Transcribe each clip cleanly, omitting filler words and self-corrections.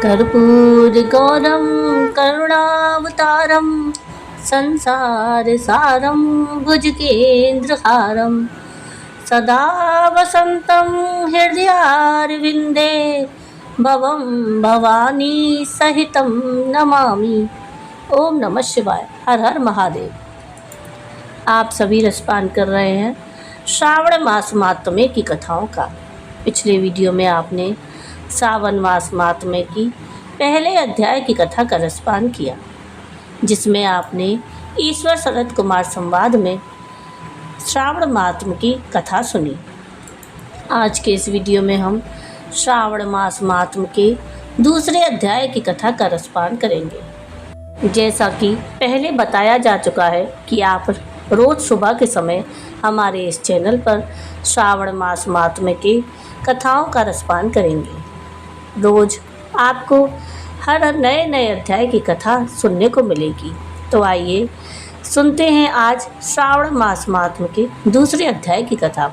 कर्पूरगौरं करुणावतारं संसारसारं भुजगेन्द्रहारं सदा वसन्तं हृदयारविन्दे भवं भवानी सहितं नमामि। ओम नमः शिवाय। हर हर महादेव। आप सभी रसपान कर रहे हैं श्रावण मास महात्म्य की कथाओं का। पिछले वीडियो में आपने सावन मास महात्म्य की पहले अध्याय की कथा का रसपान किया, जिसमें आपने ईश्वर शरद कुमार संवाद में श्रावण महात्म्य की कथा सुनी। आज के इस वीडियो में हम श्रावण मास महात्म्य के दूसरे अध्याय की कथा का रसपान करेंगे। जैसा कि पहले बताया जा चुका है कि आप रोज़ सुबह के समय हमारे इस चैनल पर श्रावण मास महात्म्य की कथाओं का रसपान करेंगे। रोज़ आपको हर नए नए अध्याय की कथा सुनने को मिलेगी। तो आइए सुनते हैं आज श्रावण मास महात्म्य के दूसरे अध्याय की कथा।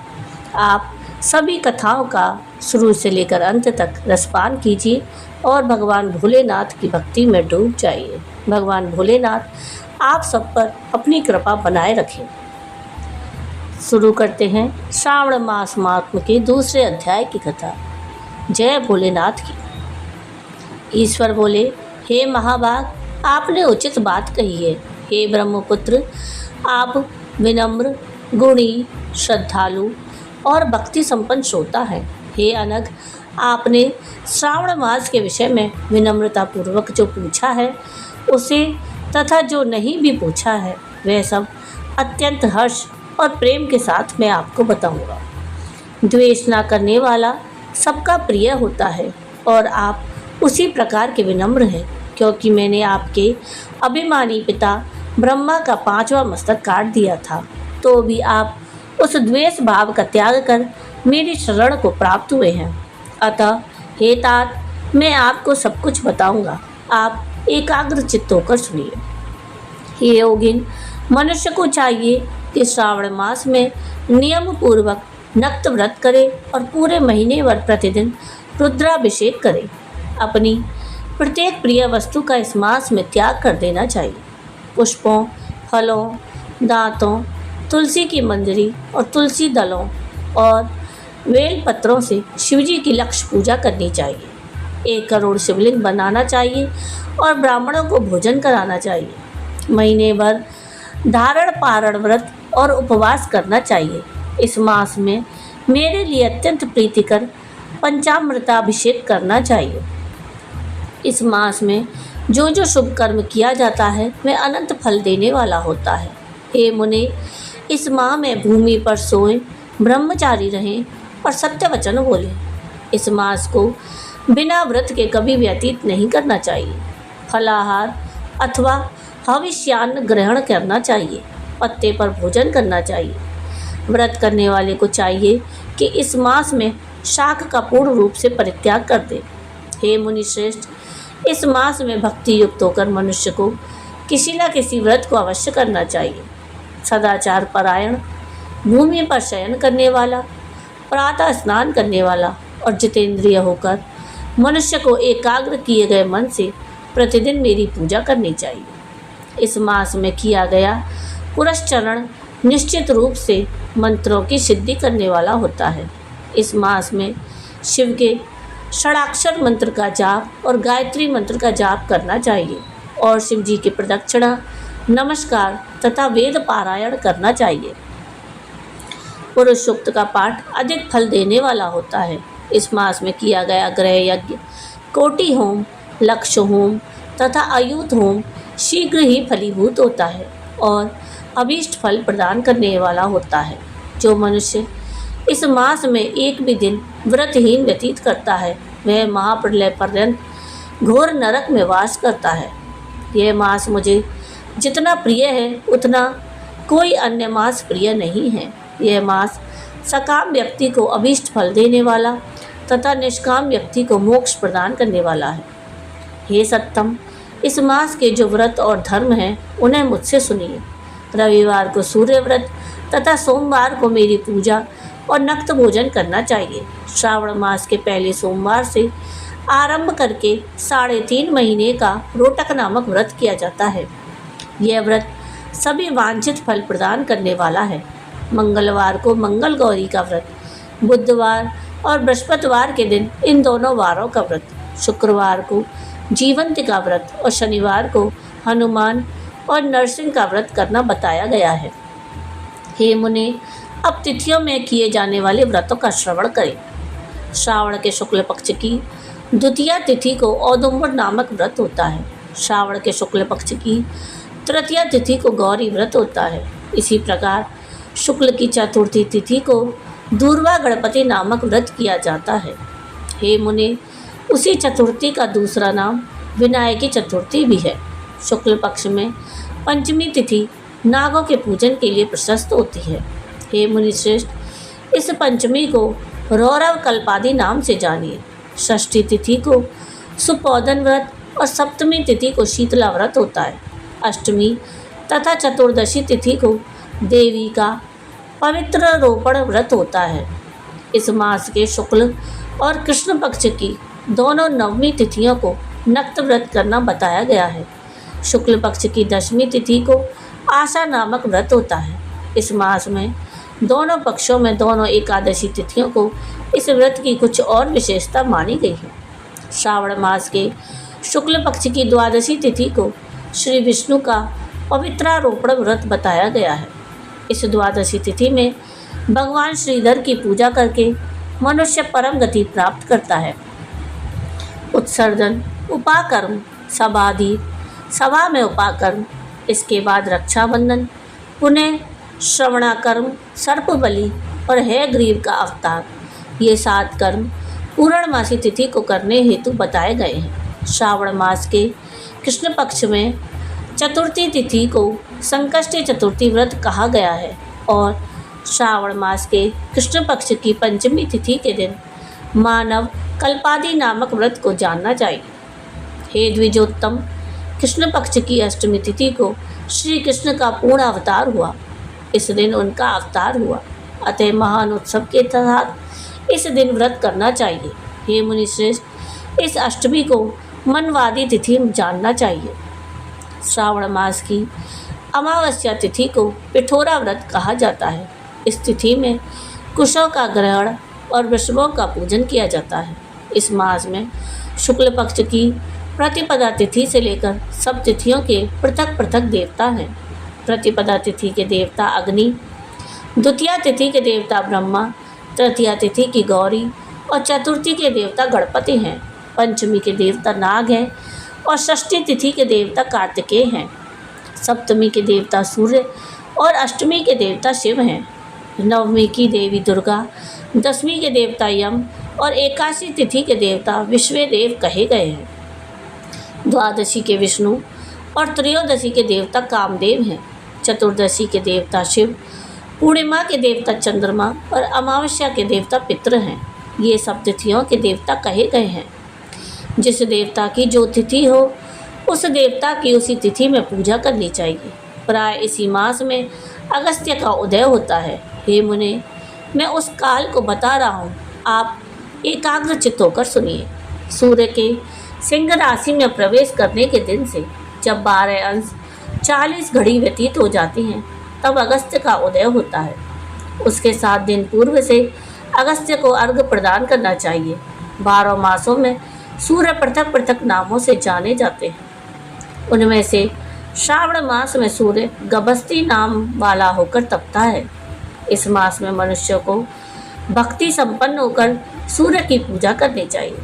आप सभी कथाओं का शुरू से लेकर अंत तक रसपान कीजिए और भगवान भोलेनाथ की भक्ति में डूब जाइए। भगवान भोलेनाथ आप सब पर अपनी कृपा बनाए रखें। शुरू करते हैं श्रावण मास महात्म्य के दूसरे अध्याय की कथा। जय भोलेनाथ की। ईश्वर बोले, हे महाभाग, आपने उचित बात कही है। हे ब्रह्मपुत्र, आप विनम्र, गुणी, श्रद्धालु और भक्ति संपन्न श्रोता हैं। हे अनघ, आपने श्रावण मास के विषय में विनम्रतापूर्वक जो पूछा है उसे तथा जो नहीं भी पूछा है वह सब अत्यंत हर्ष और प्रेम के साथ मैं आपको बताऊंगा। द्वेष ना करने वाला सबका प्रिय होता है और आप उसी प्रकार के विनम्र हैं, क्योंकि मैंने आपके अभिमानी पिता ब्रह्मा का 5वां मस्तक काट दिया था, तो भी आप उस द्वेष भाव का त्याग कर मेरी शरण को प्राप्त हुए हैं। अतः हे तात, मैं आपको सब कुछ बताऊंगा। आप एकाग्र चित्त होकर सुनिए। हे योगिन, मनुष्य को चाहिए कि श्रावण मास में नियम पूर्वक नक्त व्रत करे और पूरे महीने भर प्रतिदिन रुद्राभिषेक करे। अपनी प्रत्येक प्रिय वस्तु का इस मास में त्याग कर देना चाहिए। पुष्पों, फलों, दांतों, तुलसी की मंजरी और तुलसी दलों और बेल पत्रों से शिवजी की लक्ष्य पूजा करनी चाहिए। 1 करोड़ शिवलिंग बनाना चाहिए और ब्राह्मणों को भोजन कराना चाहिए। महीने भर धारण पारण व्रत और उपवास करना चाहिए। इस मास में मेरे लिए अत्यंत प्रीतिकर पंचामृताभिषेक करना चाहिए। इस मास में जो जो शुभ कर्म किया जाता है वह अनंत फल देने वाला होता है। हे मुने, इस माह में भूमि पर सोएं, ब्रह्मचारी रहें और सत्य वचन बोलें। इस मास को बिना व्रत के कभी व्यतीत नहीं करना चाहिए। फलाहार अथवा हविष्यान्न ग्रहण करना चाहिए। पत्ते पर भोजन करना चाहिए। व्रत करने वाले को चाहिए कि इस मास में शाक का पूर्ण रूप से परित्याग कर दे। हे मुनि श्रेष्ठ, इस मास में भक्ति युक्त होकर मनुष्य को किसी न किसी व्रत को अवश्य करना चाहिए। सदाचार परायण, भूमि पर शयन करने वाला, प्रातः स्नान करने वाला और जितेंद्रिय होकर मनुष्य को एकाग्र किए गए मन से प्रतिदिन मेरी पूजा करनी चाहिए। इस मास में किया गया पुरस्चरण निश्चित रूप से मंत्रों की सिद्धि करने वाला होता है। इस मास में शिव के षडाक्षर मंत्र का जाप और गायत्री मंत्र का जाप करना चाहिए और शिव जी की प्रदक्षिणा, नमस्कार तथा वेद पारायण करना चाहिए। पुरुष सूक्त का पाठ अधिक फल देने वाला होता है। इस मास में किया गया ग्रह यज्ञ, कोटि होम, लक्ष्य होम तथा अयूत होम शीघ्र ही फलीभूत होता है और अभीष्ट फल प्रदान करने वाला होता है। जो मनुष्य इस मास में एक भी दिन व्रतहीन व्यतीत करता है वह महाप्रलय पर्यंत घोर नरक में वास करता है। यह मास मुझे जितना प्रिय है उतना कोई अन्य मास प्रिय नहीं है। यह मास सकाम व्यक्ति को अभीष्ट फल देने वाला तथा निष्काम व्यक्ति को मोक्ष प्रदान करने वाला है। हे सत्तम, इस मास के जो व्रत और धर्म हैं उन्हें मुझसे सुनिए। रविवार को सूर्य व्रत तथा सोमवार को मेरी पूजा और नक्त भोजन करना चाहिए। श्रावण मास के पहले सोमवार से आरंभ करके 3.5 महीने का रोटक नामक व्रत किया जाता है। यह व्रत सभी वांछित फल प्रदान करने वाला है। मंगलवार को मंगल गौरी का व्रत, बुधवार और बृहस्पतिवार के दिन इन दोनों वारों का व्रत, शुक्रवार को जीवंती का व्रत और शनिवार को हनुमान और नरसिंह का व्रत करना बताया गया है। हे मुनि, अब तिथियों में किए जाने वाले व्रतों का श्रवण करें। श्रावण के शुक्ल पक्ष की द्वितीया तिथि को औदुंबर नामक व्रत होता है। श्रावण के शुक्ल पक्ष की तृतीया तिथि को गौरी व्रत होता है। इसी प्रकार शुक्ल की चतुर्थी तिथि को दूर्वा गणपति नामक व्रत किया जाता है। हे मुनि, उसी चतुर्थी का दूसरा नाम विनायकी चतुर्थी भी है। शुक्ल पक्ष में पंचमी तिथि नागों के पूजन के लिए प्रशस्त होती है। हे मुनि श्रेष्ठ, इस पंचमी को रौरव कल्पादि नाम से जानिए। षष्ठी तिथि को सुपोधन व्रत और सप्तमी तिथि को शीतला व्रत होता है। अष्टमी तथा चतुर्दशी तिथि को देवी का पवित्र रोपण व्रत होता है। इस मास के शुक्ल और कृष्ण पक्ष की दोनों नवमी तिथियों को नक्त व्रत करना बताया गया है। शुक्ल पक्ष की दशमी तिथि को आशा नामक व्रत होता है। इस मास में दोनों पक्षों में दोनों एकादशी तिथियों को इस व्रत की कुछ और विशेषता मानी गई है। श्रावण मास के शुक्ल पक्ष की द्वादशी तिथि को श्री विष्णु का पवित्रारोपण व्रत बताया गया है। इस द्वादशी तिथि में भगवान श्रीधर की पूजा करके मनुष्य परम गति प्राप्त करता है। उत्सर्जन, उपाकर्म, सभादि, सभा में उपाकर्म, इसके बाद रक्षाबंधन, पुनः श्रवणाकर्म, सर्पबलि और हयग्रीव का अवतार, ये 7 कर्म पूर्णमासी तिथि को करने हेतु बताए गए हैं। श्रावण मास के कृष्ण पक्ष में चतुर्थी तिथि को संकष्टी चतुर्थी व्रत कहा गया है और श्रावण मास के कृष्ण पक्ष की पंचमी तिथि के दिन मानव कल्पादि नामक व्रत को जानना चाहिए। हे द्विजोत्तम, कृष्ण पक्ष की अष्टमी तिथि को श्री कृष्ण का पूर्ण अवतार हुआ। इस दिन उनका अवतार हुआ, अतः महान उत्सव के तहत इस दिन व्रत करना चाहिए। हे मुनि श्रेष्ठ, इस अष्टमी को मनवादी तिथि जानना चाहिए। श्रावण मास की अमावस्या तिथि को पिठोरा व्रत कहा जाता है। इस तिथि में कुशों का ग्रहण और वृषभों का पूजन किया जाता है। इस मास में शुक्ल पक्ष की प्रतिपदा तिथि से लेकर सब तिथियों के पृथक पृथक देवता हैं। प्रतिपदा तिथि के देवता अग्नि, द्वितीया तिथि के देवता ब्रह्मा, तृतीया तिथि की गौरी और चतुर्थी के देवता गणपति हैं। पंचमी के देवता नाग हैं और षष्ठी तिथि के देवता कार्तिकेय हैं। सप्तमी के देवता सूर्य और अष्टमी के देवता शिव हैं। नवमी की देवी दुर्गा, दसवीं के देवता यम और एकादशी तिथि के देवता विश्वदेव कहे गए हैं। द्वादशी के विष्णु और त्रयोदशी के देवता कामदेव हैं। चतुर्दशी के देवता शिव, पूर्णिमा के देवता चंद्रमा और अमावस्या के देवता पितृ हैं। ये सब तिथियों के देवता कहे गए हैं। जिस देवता की जो तिथि हो उस देवता की उसी तिथि में पूजा करनी चाहिए। प्राय इसी मास में अगस्त्य का उदय होता है। हे मुने, मैं उस काल को बता रहा हूँ, आप एकाग्रचित्त होकर सुनिए। सूर्य के सिंह राशि में प्रवेश करने के दिन से जब 12 अंश 40 घड़ी व्यतीत हो जाती हैं, तब अगस्त्य का उदय होता है। उसके 7 दिन पूर्व से अगस्त्य को अर्घ्य प्रदान करना चाहिए। 12 मासों में सूर्य पृथक पृथक नामों से जाने जाते हैं। उनमें से श्रावण मास में सूर्य गभस्ती नाम वाला होकर तपता है। इस मास में मनुष्य को भक्ति संपन्न होकर सूर्य की पूजा करनी चाहिए।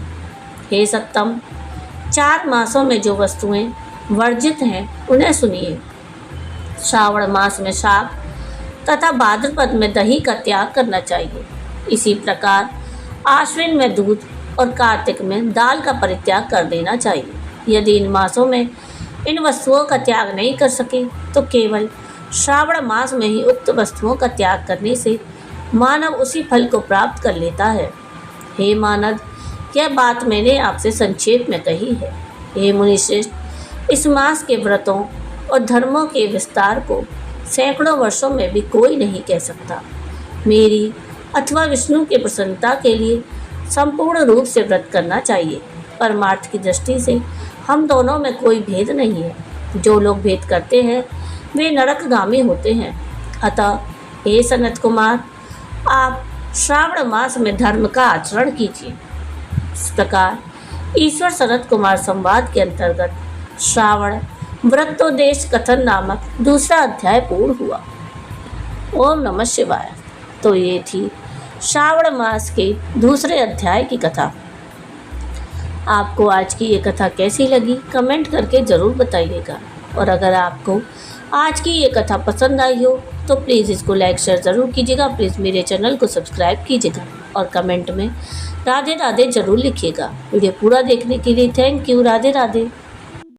हे सत्तम, 4 मासों में जो वस्तुएं वर्जित हैं उन्हें सुनिए। श्रावण मास में शाक तथा भाद्रपद में दही का त्याग करना चाहिए। इसी प्रकार आश्विन में दूध और कार्तिक में दाल का परित्याग कर देना चाहिए। यदि इन मासों में इन वस्तुओं का त्याग नहीं कर सके तो केवल श्रावण मास में ही उक्त वस्तुओं का त्याग करने से मानव उसी फल को प्राप्त कर लेता है। हे मानव, यह बात मैंने आपसे संक्षेप में कही है। हे मुनिश्रेष्ठ, इस मास के व्रतों और धर्मों के विस्तार को सैकड़ों वर्षों में भी कोई नहीं कह सकता। मेरी अथवा विष्णु की प्रसन्नता के लिए संपूर्ण रूप से व्रत करना चाहिए परमार्थ की दृष्टि से हम दोनों में कोई भेद नहीं है। जो लोग भेद करते हैं वे नरकगामी होते हैं। अतः हे सनत कुमार, आप श्रावण मास में धर्म का आचरण कीजिए। इस प्रकार ईश्वर सनत कुमार संवाद के अंतर्गत श्रावण व्रतोदेश कथन नामक दूसरा अध्याय पूर्ण हुआ। ओम नमः शिवाय। तो ये थी श्रावण मास के दूसरे अध्याय की कथा। आपको आज की ये कथा कैसी लगी कमेंट करके ज़रूर बताइएगा। और अगर आपको आज की ये कथा पसंद आई हो तो प्लीज़ इसको लाइक शेयर ज़रूर कीजिएगा। प्लीज़ मेरे चैनल को सब्सक्राइब कीजिएगा और कमेंट में राधे राधे ज़रूर लिखिएगा। वीडियो पूरा देखने के लिए थैंक यू। राधे राधे।